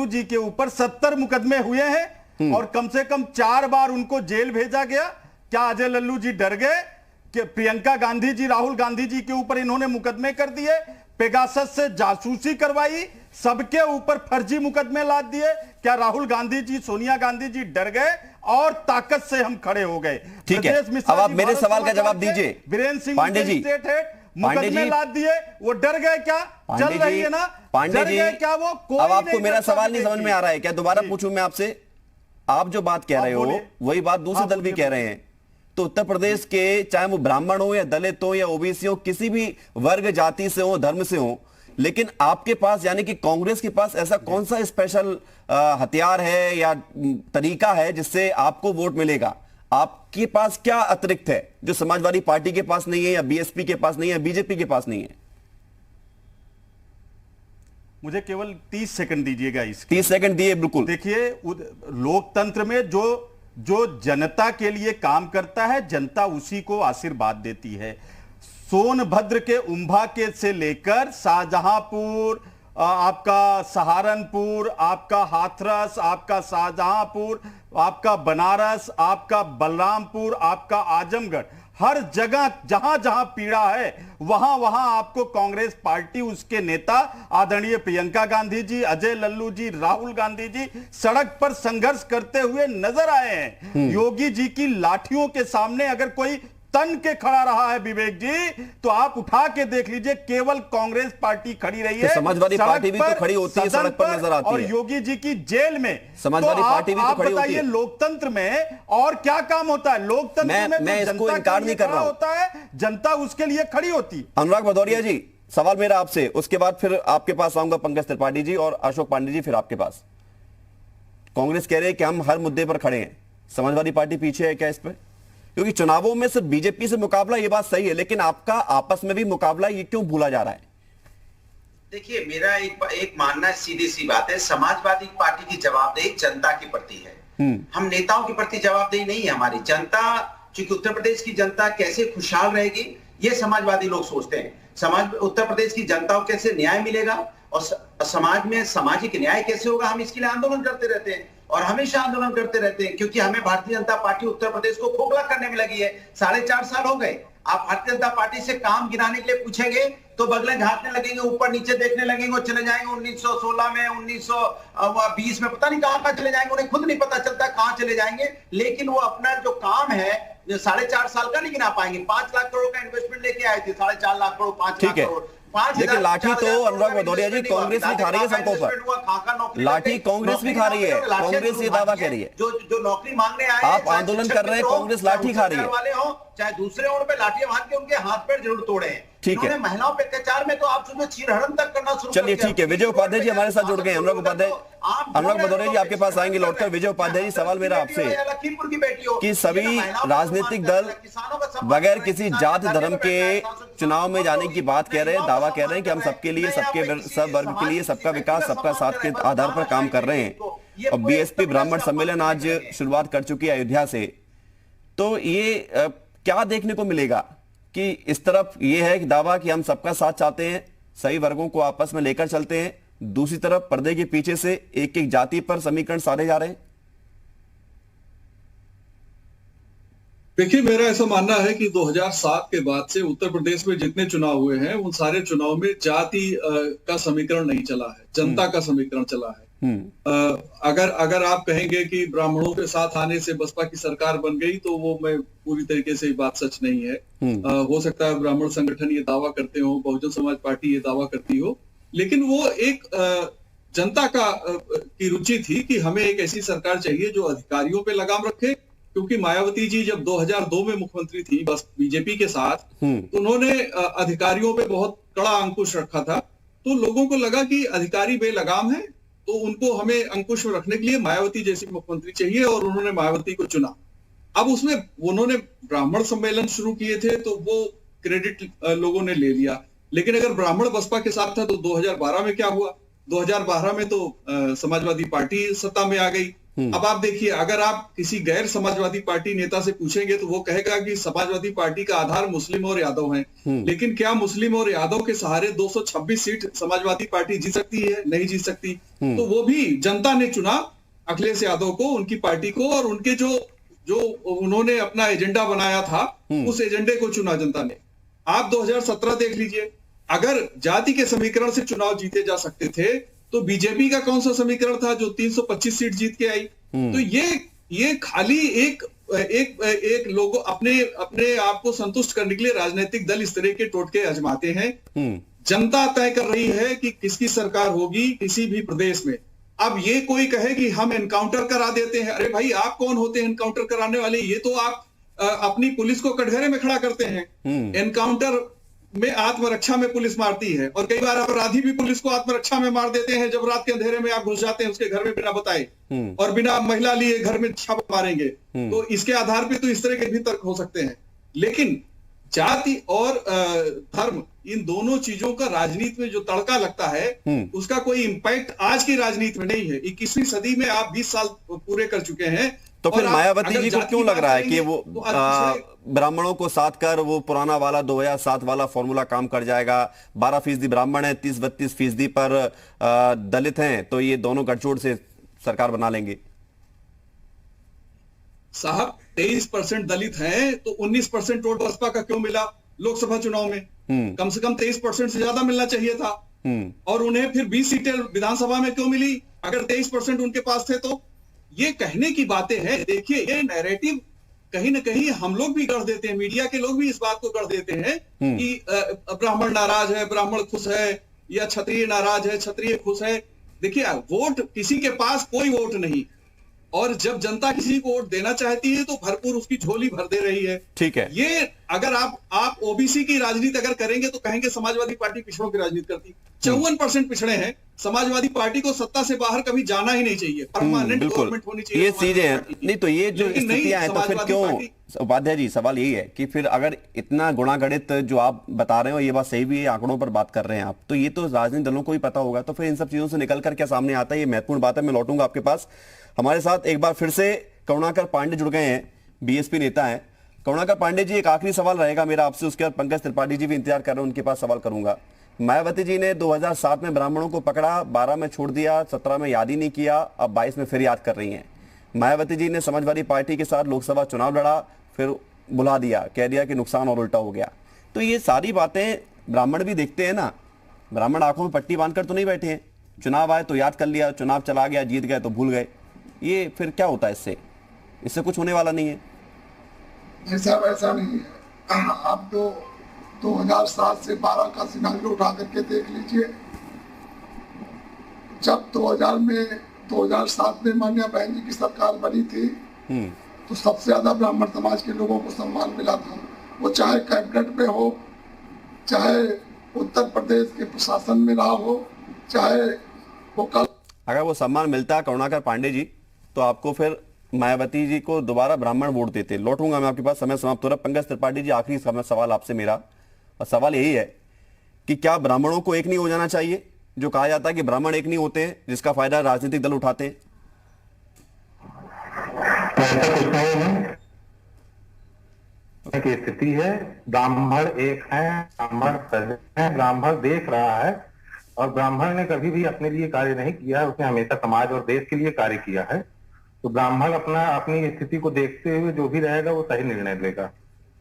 जी के ऊपर 70 मुकदमे हुए हैं और कम से कम 4 बार उनको जेल भेजा गया। क्या अजय लल्लू जी डर गए कि प्रियंका गांधी जी, राहुल गांधी जी के ऊपर इन्होंने मुकदमे कर दिए, पेगासस से जासूसी करवाई, सबके ऊपर फर्जी मुकदमे लाद दिए? क्या राहुल गांधी जी, सोनिया गांधी जी डर गए और ताकत से हम खड़े हो गए? ठीक है, अब आप मेरे सवाल का जवाब दीजिए। वीरेंद्र सिंह पांडे जी, मुकदमे लाद दिए, वो डर गए क्या? चल रही है ना पांडे जी, क्या वो? अब आपको मेरा सवाल नहीं समझ में आ रहा है क्या? दोबारा पूछूं मैं आपसे? आप जो बात कह रहे हो वही बात दूसरे दल भी कह रहे हैं। तो उत्तर प्रदेश के, चाहे वो ब्राह्मण हो या दलित हो या ओबीसी हो, किसी भी वर्ग, जाति से हो, धर्म से हो, लेकिन आपके पास यानी कि कांग्रेस के पास ऐसा कौन सा स्पेशल हथियार है या तरीका है जिससे आपको वोट मिलेगा? आपके पास क्या अतिरिक्त है जो समाजवादी पार्टी के पास नहीं है, या बीएसपी के पास नहीं है, बीजेपी के पास नहीं है? मुझे केवल 30 सेकंड दीजिएगा। इस 30 सेकंड दिए, बिल्कुल। देखिए, लोकतंत्र में जो जनता के लिए काम करता है, जनता उसी को आशीर्वाद देती है। सोनभद्र के उम्भा के से लेकर शाहजहांपुर, आपका सहारनपुर, आपका हाथरस, आपका शाहजहांपुर, आपका बनारस, आपका बलरामपुर, आपका आजमगढ़, हर जगह जहां जहां पीड़ा है वहां वहां आपको कांग्रेस पार्टी, उसके नेता आदरणीय प्रियंका गांधी जी, अजय लल्लू जी, राहुल गांधी जी सड़क पर संघर्ष करते हुए नजर आए हैं। योगी जी की लाठियों के सामने अगर कोई तन के खड़ा रहा है विवेक जी, तो आप उठा के देख लीजिए, केवल कांग्रेस पार्टी खड़ी रही है। समाजवादी पार्टी भी तो खड़ी होती है, सड़क पर नजर आती है। और योगी जी की जेल में समाजवादी पार्टी भी तो खड़ी होती है। लोकतंत्र में और क्या काम होता है? लोकतंत्र में इसको इनकार नहीं कर रहा होता है, जनता उसके लिए खड़ी होती। अनुराग भदौरिया जी, सवाल मेरा आपसे, उसके बाद फिर आपके पास आऊंगा पंकज त्रिपाठी जी और अशोक पांडे जी, फिर आपके पास। कांग्रेस कह रहे हैं कि हम हर मुद्दे पर खड़े हैं, समाजवादी पार्टी पीछे है क्या इस पर? क्योंकि चुनावों में सिर्फ बीजेपी से मुकाबला, ये बात सही है, लेकिन आपका आपस में भी मुकाबला, ये क्यों भूला जा रहा है? देखिए, मेरा एक मानना सीधी सी बात है, समाजवादी पार्टी की जवाबदेही जनता के प्रति है। हम नेताओं के प्रति जवाबदेही नहीं है हमारी। जनता, चूंकि उत्तर प्रदेश की जनता कैसे खुशहाल रहेगी, ये समाजवादी लोग सोचते हैं। उत्तर प्रदेश की जनता को कैसे न्याय मिलेगा और समाज में सामाजिक न्याय कैसे होगा, हम इसके लिए आंदोलन करते रहते हैं और हमेशा आंदोलन करते रहते हैं, क्योंकि हमें भारतीय जनता पार्टी उत्तर प्रदेश को खोखला करने में लगी है। 4.5 साल हो गए। आप भारतीय जनता पार्टी से काम गिनाने के लिए पूछेंगे तो बगलें झांकने लगेंगे, ऊपर नीचे देखने लगेंगे और चले जाएंगे 1916 में, 1920 में, पता नहीं कहां चले जाएंगे, उन्हें खुद नहीं पता चलता कहां चले जाएंगे। लेकिन वो अपना जो काम है 4.5 साल का नहीं गिना पाएंगे। 5 लाख करोड़ का इन्वेस्टमेंट लेके आए थे, 4.5 लाख करोड़, 5 लाख करोड़। लेकिन लाठी तो अनुराग भदौरिया जी कांग्रेस भी खा रही है सड़कों पर, लाठी कांग्रेस भी खा रही है, कांग्रेस ये दावा कह रही है। जो नौकरी मांगने आए, आप आंदोलन कर रहे हैं, कांग्रेस लाठी खा रही है। वाले हो चाहे दूसरे और पे लाठियां मार के उनके हाथ पैर जरूर तोड़े हैं। ठीक है, महिलाओं पे अत्याचार में तो आप सुनो चीरहरण तक करना शुरू। चलिए ठीक है, विजय उपाध्याय जी हमारे साथ जुड़ गए। अनुराग भदौरिया जी आपके पास आएंगे लौटकर। विजय उपाध्याय जी, सवाल मेरा आपसे कि सभी राजनीतिक दल बगैर किसी जात धर्म के चुनाव में जाने की बात कह रहे हैं, दावा कह रहे हैं कि हम सबके लिए, सब वर्ग के लिए, सबका विकास, सबका साथ के आधार पर काम कर रहे हैं। और बीएसपी ब्राह्मण सम्मेलन आज शुरुआत कर चुकी है अयोध्या से। तो ये क्या देखने को मिलेगा कि इस तरफ ये है कि दावा कि हम सबका साथ चाहते हैं, सभी वर्गों को आपस में लेकर चलते हैं, दूसरी तरफ पर्दे के पीछे से एक एक जाति पर समीकरण साधे जा रहे हैं। देखिए, मेरा ऐसा मानना है कि 2007 के बाद से उत्तर प्रदेश में जितने चुनाव हुए हैं उन सारे चुनाव में जाति का समीकरण नहीं चला है, जनता का समीकरण चला है। अगर आप कहेंगे कि ब्राह्मणों के साथ आने से बसपा की सरकार बन गई, तो वो मैं पूरी तरीके से बात सच नहीं है। हो सकता है ब्राह्मण संगठन ये दावा करते हो, बहुजन समाज पार्टी ये दावा करती हो, लेकिन वो एक जनता की रुचि थी कि हमें एक ऐसी सरकार चाहिए जो अधिकारियों पे लगाम रखे। क्योंकि मायावती जी जब 2002 में मुख्यमंत्री थी बस बीजेपी के साथ, तो उन्होंने अधिकारियों पे बहुत कड़ा अंकुश रखा था। तो लोगों को लगा कि अधिकारी बेलगाम है, तो उनको हमें अंकुश में रखने के लिए मायावती जैसी मुख्यमंत्री चाहिए, और उन्होंने मायावती को चुना। अब उसमें उन्होंने ब्राह्मण सम्मेलन शुरू किए थे, तो वो क्रेडिट लोगों ने ले लिया। लेकिन अगर ब्राह्मण बसपा के साथ था तो 2012 में क्या हुआ? 2012 में तो समाजवादी पार्टी सत्ता में आ गई। अब आप देखिए, अगर आप किसी गैर समाजवादी पार्टी नेता से पूछेंगे तो वो कहेगा कि समाजवादी पार्टी का आधार मुस्लिम और यादव हैं। लेकिन क्या मुस्लिम और यादव के सहारे 226 सीट समाजवादी पार्टी जीत सकती है? नहीं जीत सकती। तो वो भी जनता ने चुना अखिलेश यादव को, उनकी पार्टी को, और उनके जो उन्होंने अपना एजेंडा बनाया था उस एजेंडे को चुना जनता ने। आप 2017 देख लीजिए, अगर जाति के समीकरण से चुनाव जीते जा सकते थे तो बीजेपी का कौन सा समीकरण था जो 325 सीट जीत के आई? तो ये खाली एक लोगों अपने आप को संतुष्ट करने के लिए राजनीतिक दल इस तरह के टोटके आजमाते हैं। जनता तय कर रही है कि किसकी सरकार होगी किसी भी प्रदेश में। अब ये कोई कहे कि हम एनकाउंटर करा देते हैं, अरे भाई आप कौन होते हैं एनकाउंटर कराने वाले? ये तो आप अपनी पुलिस को कटघरे में खड़ा करते हैं। एनकाउंटर में आत्मरक्षा में पुलिस मारती है, और कई बार अपराधी भी पुलिस को आत्मरक्षा में मार देते हैं। जब रात के अंधेरे में आप घुस जाते हैं उसके घर में बिना बताए और बिना महिला लिए घर में छापा मारेंगे, तो इसके आधार पे तो इस तरह के भी तर्क हो सकते हैं। लेकिन जाति और धर्म, इन दोनों चीजों का राजनीति में जो तड़का लगता है उसका कोई इंपैक्ट आज की राजनीति में नहीं है। 21वीं सदी में आप 20 साल पूरे कर चुके हैं। तो फिर मायावती जी को क्यों लग रहा है कि वो ब्राह्मणों को साथ कर वो पुराना वाला 2007 वाला फॉर्मूला काम कर जाएगा? 12% ब्राह्मण है, 30-32% पर दलित हैं, तो ये दोनों गठजोड़ से सरकार बना लेंगे? साहब 23% दलित हैं तो 19% वोट बसपा का क्यों मिला लोकसभा चुनाव में? कम से कम 23% से ज्यादा मिलना चाहिए था। और उन्हें फिर 20 सीटें विधानसभा में क्यों मिली अगर 23% उनके पास थे? तो ये कहने की बातें हैं। देखिए, ये नैरेटिव कहीं ना कहीं हम लोग भी गढ़ देते हैं, मीडिया के लोग भी इस बात को गढ़ देते हैं कि ब्राह्मण नाराज है, ब्राह्मण खुश है, या क्षत्रिय नाराज है, क्षत्रिय खुश है। देखिए, वोट किसी के पास कोई वोट नहीं, और जब जनता किसी को वोट देना चाहती है तो भरपूर उसकी झोली भर दे रही है। ठीक है, ये अगर आप ओबीसी की राजनीति अगर करेंगे तो कहेंगे समाजवादी पार्टी पिछड़ों की राजनीति करती। 54% पिछड़े हैं। समाजवादी पार्टी को सत्ता से बाहर कभी जाना ही नहीं चाहिए, परमानेंट गवर्नमेंट होनी चाहिए। ये चीजें हैं। नहीं तो ये जो स्थितियां हैं तो फिर क्यों, उपाध्याय जी सवाल यही है कि फिर अगर इतना गुणागणित जो आप बता रहे हो, ये बात सही भी है, आंकड़ों पर बात कर रहे हैं आप, तो ये तो राजनीतिक दलों को भी पता होगा, तो फिर इन सब चीजों से निकलकर क्या सामने आता है? ये महत्वपूर्ण बात है। मैं लौटूंगा आपके पास। हमारे साथ एक बार फिर से करुणाकर पांडे जुड़ गए हैं, बीएसपी नेता हैं। करुणाकर पांडे जी, एक आखिरी सवाल रहेगा मेरा आपसे, उसके बाद पंकज त्रिपाठी जी भी इंतजार कर रहे हैं, उनके पास सवाल करूंगा। मायावती जी ने 2007 में ब्राह्मणों को पकड़ा, 12 में छोड़ दिया, 17 में याद ही नहीं किया, अब 22 में फिर याद कर रही हैं। मायावती जी ने समाजवादी पार्टी के साथ लोकसभा चुनाव लड़ा, फिर बुला दिया, कह दिया कि नुकसान और उल्टा हो गया। तो ये सारी बातें ब्राह्मण भी देखते हैं ना, ब्राह्मण आंखों में पट्टी बांधकर तो नहीं बैठे हैं। चुनाव आए तो याद कर लिया, चुनाव चला गया, जीत गए तो भूल गए। ये फिर क्या होता है? इससे कुछ होने वाला नहीं है। ऐसा नहीं है। आप तो 2007 से 12 का सिनारियो उठा करके देख लीजिए। जब 2007 में मान्या बहन जी की सरकार बनी थी तो सबसे ज्यादा ब्राह्मण समाज के लोगों को सम्मान मिला था। वो चाहे कैबिनेट में हो, चाहे उत्तर प्रदेश के प्रशासन में रहा हो, चाहे वो कल। अगर वो सम्मान मिलता है करुणाकर पांडे जी, तो आपको फिर मायावती जी को दोबारा ब्राह्मण वोट देते। लौटूंगा मैं आपके पास, समय समाप्त हो रहा। पंकज त्रिपाठी जी, आखिरी सवाल आपसे मेरा, और सवाल यही है कि क्या ब्राह्मणों को एक नहीं हो जाना चाहिए? जो कहा जाता है कि ब्राह्मण एक नहीं होते हैं, जिसका फायदा राजनीतिक दल उठाते हैं। की स्थिति है, ब्राह्मण एक है, ब्राह्मण देख रहा है, और ब्राह्मण ने कभी भी अपने लिए कार्य नहीं किया है, उसने हमेशा समाज और देश के लिए कार्य किया है। तो ब्राह्मण अपनी स्थिति को देखते हुए जो भी रहेगा वो सही निर्णय लेगा।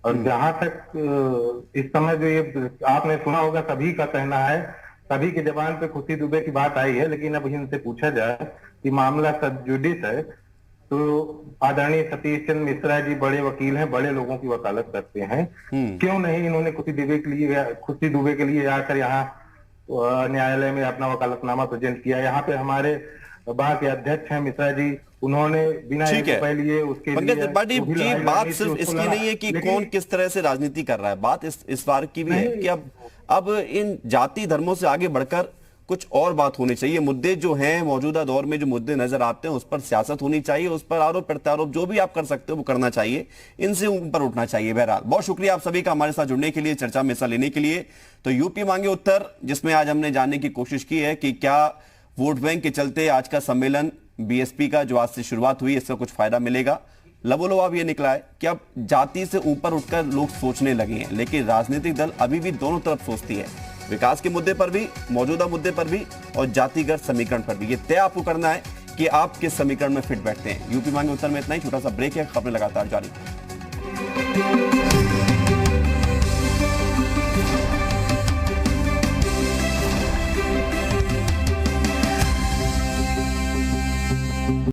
और जहां तक इस समय जो ये आपने सुना होगा, सभी का कहना है, सभी की जबान पे खुशी दुबे की बात आई है, लेकिन अब इनसे पूछा जाए कि मामला सब जुडिस है, तो आदरणीय सतीश चंद्र मिश्रा जी बड़े वकील हैं, बड़े लोगों की वकालत करते हैं, क्यों नहीं इन्होंने खुशी दुबे के लिए आकर यहाँ न्यायालय में अपना वकालतनामा प्रेजेंट किया। यहाँ पे हमारे बार के अध्यक्ष हैं मिश्रा जी, उन्होंने बिना लिए उसके लिए बात सिर्फ इसकी नहीं है कि कौन किस तरह से राजनीति कर रहा है, बात इस बार की भी है कि अब इन जाति धर्मों से आगे बढ़कर कुछ और बात होनी चाहिए। मुद्दे जो हैं मौजूदा दौर में, जो मुद्दे नजर आते हैं, उस पर सियासत होनी चाहिए, उस पर आरोप प्रत्यारोप जो भी आप कर सकते हो वो करना चाहिए, इनसे ऊपर उठना चाहिए। बहरहाल बहुत शुक्रिया आप सभी का हमारे साथ जुड़ने के लिए, चर्चा में हिस्सा लेने के लिए। तो यूपी मांगे उत्तर, जिसमें आज हमने जानने की कोशिश की है कि क्या वोट बैंक के चलते आज का सम्मेलन बीएसपी का जो आज से शुरुआत हुई, इसका कुछ फायदा मिलेगा। लबोलवाब ये निकला है कि अब जाति से ऊपर उठकर लोग सोचने लगे हैं, लेकिन राजनीतिक दल अभी भी दोनों तरफ सोचती है, विकास के मुद्दे पर भी, मौजूदा मुद्दे पर भी, और जातिगत समीकरण पर भी। ये तय आपको करना है कि आप किस समीकरण में फिट बैठते हैं। यूपी मांगे उत्तर में इतना ही, छोटा सा ब्रेक है, खबरें लगातार जारी।